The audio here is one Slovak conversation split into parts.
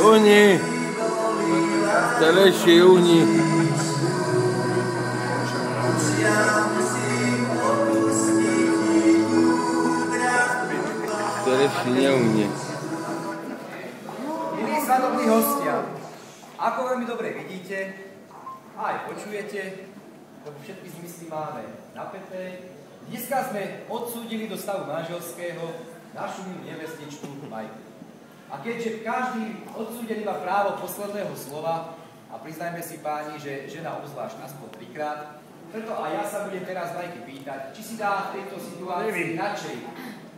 Uhni, telejší uhni. Telejší neuhni. Milí svadobní hostia, ako veľmi dobre vidíte a aj počujete, lebo všetky zmysly máme napäté, dneska sme odsúdili do stavu manželského našu milú nevestičku Majku. A keďže každý odsúdený má právo posledného slova, a priznajme si páni, že žena obzvlášť aspoň 3-krát, preto aj ja sa budem teraz Majky pýtať, či si dá v tejto situácii radšej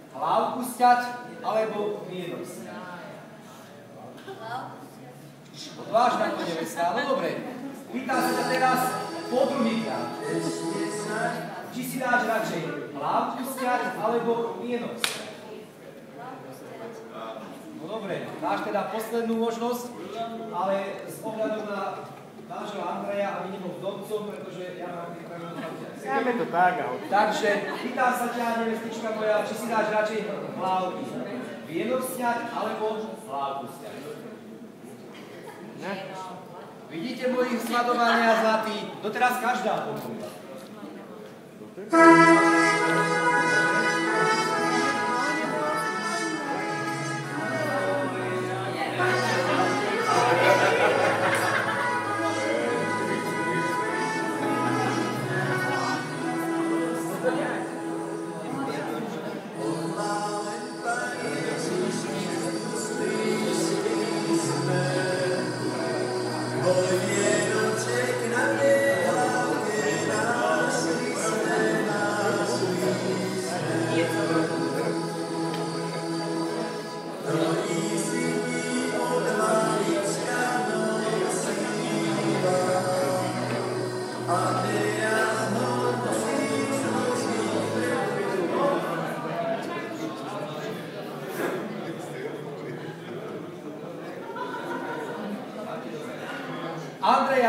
hlávku sťať, alebo mienok sťať. Odvážna to nevestá, no dobre, pýtam sa ťa teraz po druhýkrát. Či si dáš radšej hlávku sťať, alebo mienok sťať? No dobre, máš teda poslednú možnosť, ale s ohľadom na nášho Andreja, aby nebol vdomcom, pretože ja mám pripravenú Dáme to tak, ale... Takže pýtam sa ťa, nevestička moja, či si dáš radšej hlávky vienok sťať, alebo hlávku sťať? Ne? Vidíte moji sledovania zlatí, doteraz každá pomôža.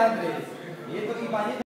Andrej,